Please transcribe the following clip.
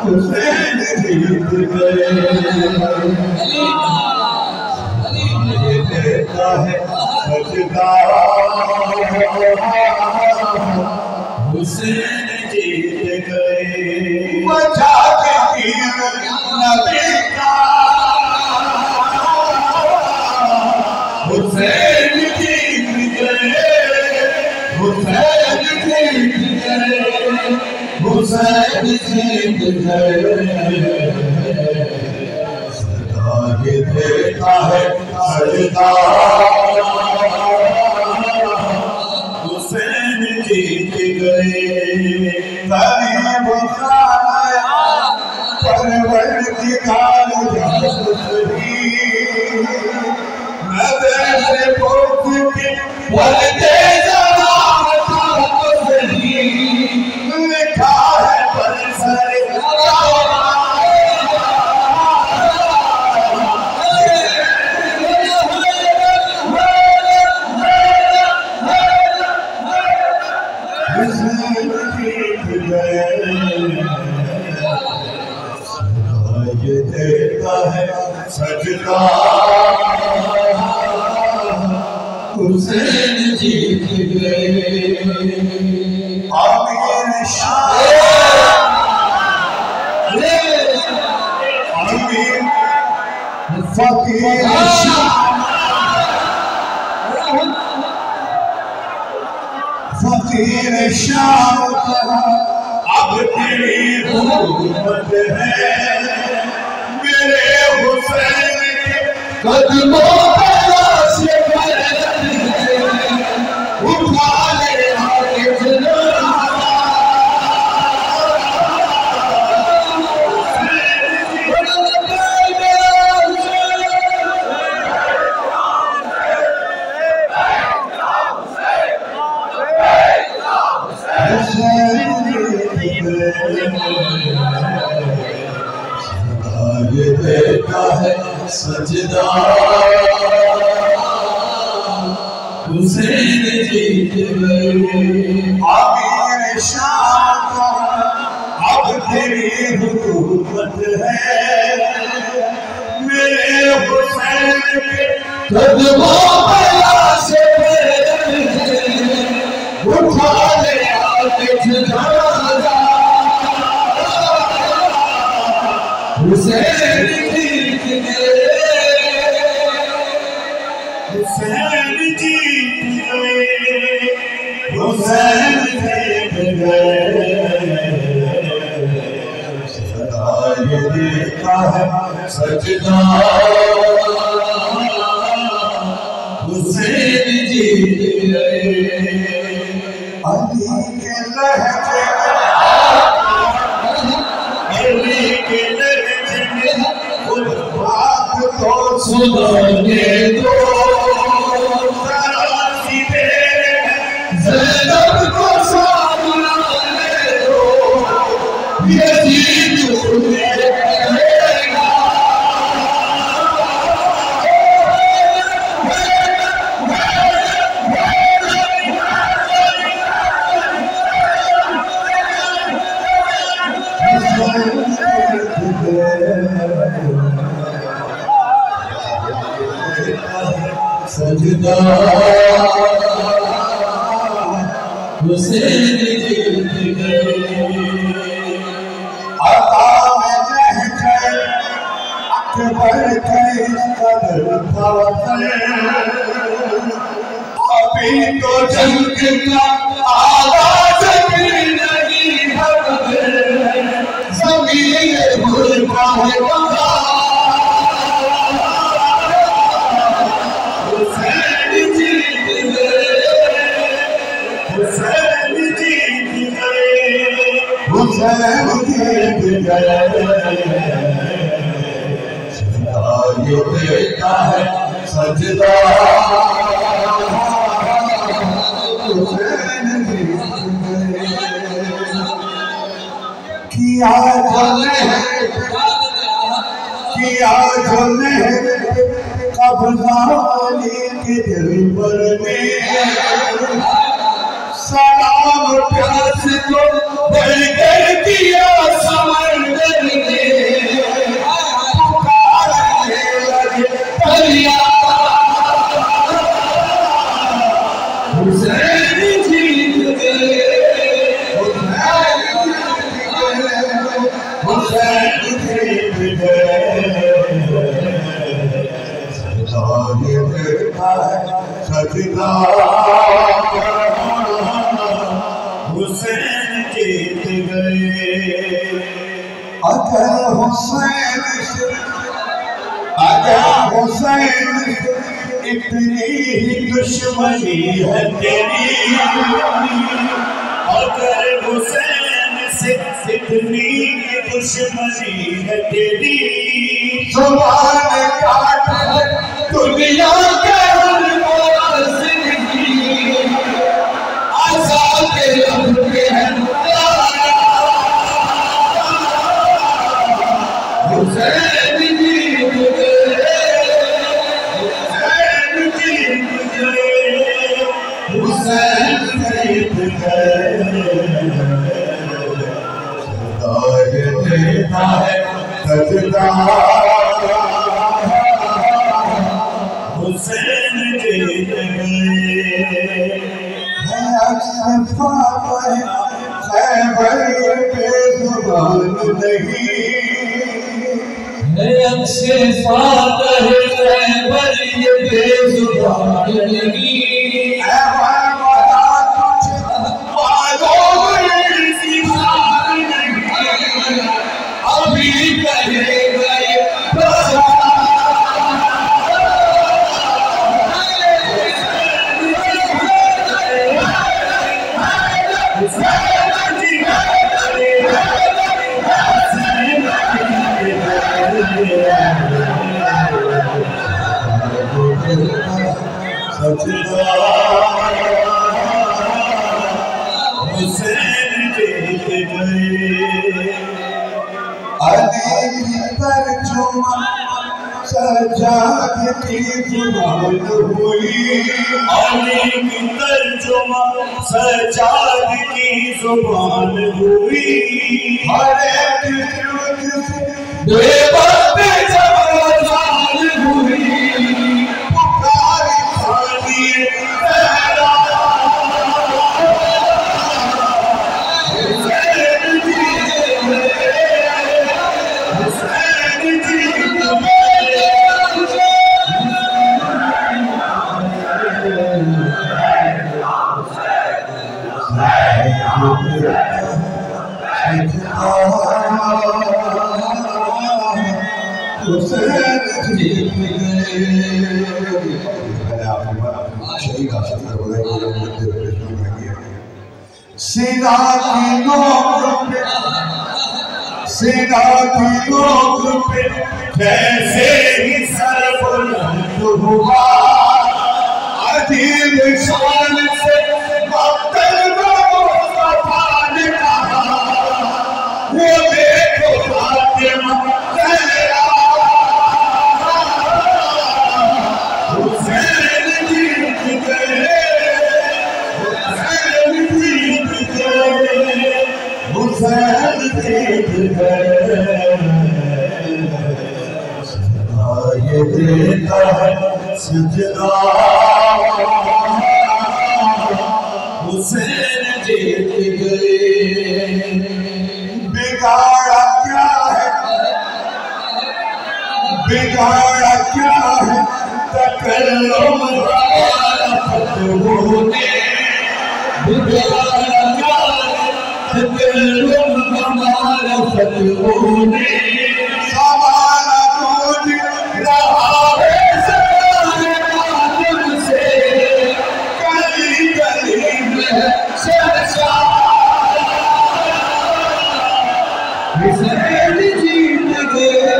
हुसैन जीत गए। देता है सजदा हुसैन जीत गए। बचा के तीर नबी का हुसैन जीत गए। हुसैन जीत गए। हुसैन जीत गए। सदा ये देता है सजदा हुसैन जीत गए। करीब खाया परवरदिगार नज़र से पोछ के पलटे लिखा है परिसर ये देता है सजदा हुसैन जीत गए। आमीर शाह आमीर फकीर शाह फकीर शाह अब तेरी हुकूमत है। मेरे हुसैन के कदमों पे से उठा ले आके ये देता है सजदा हुसैन जीत गए। आमीर शाह अब तेरी हुकूमत है। मेरे हुसैन के कदमों पे से उठा ले आके जनाजा हुसैन जीत गए। हुसैन जीत गए। हुसैन जीत गए। सदा ये देता है सजदा हुसैन जीत गए। अली के लहजे अली के लहजे खुद बात तो सुनाने दो। ज़ैनब को सामने दो। यज़ीद तुम्हें कहेगा। सजदा हुसैन जीत गए। अकबर के कदर अभी तो जंग का आवाज भी नहीं है। ज़मीन मुल्का है हुसैन जीत गए। हुसैन जीत गए। हुसैन जीत गए। ये देता है सजदा हुसैन जीत गए। किया जो नहीं कब्ज़ानी के दिल पर में सलाम प्यास को बढ़ कर की सजदा हुसैन जीत गए। अगर हुसैन इतनी ही दुश्मनी है तेरी, अगर हुसैन से इतनी दुश्मनी है तेरी, जुबान काट दुनिया के हर आजाद के लब पे है हुसैन जीत गए, हुसैन जीत गए। देता है सजदा हुसैन जीत गए। खैबर बेजुबान नहीं है, अक्से फातह खैबर ये बेजुबान नहीं। अभी कहेगा ये हुसैन जीत गए। अली की तर्जुमा सजाद की जुबान हुई, अली की तर्जुमा सजाद की जुबान हुई। हर एक बेवक्त जब जान हुई, पुकारी खानी तेरा सीना की नोक पे कैसे ही सर बुलंद हुआ, अजीब शान से मक्तल मुस्तफा ने कहा, वो देखो फातिमा ज़हरा, हुसैन जीत गए, हुसैन जीत गए, हुसैन जीत गए। ये देता है सजदा हुसैन जीत गए। बिगाड़ा क्या है तकल्लुम फतहू ने, बिगाड़ा क्या है तकल्लुम फतहू ने। सवाल पूछ रहा है से गली गली में हुसैन जीत गए।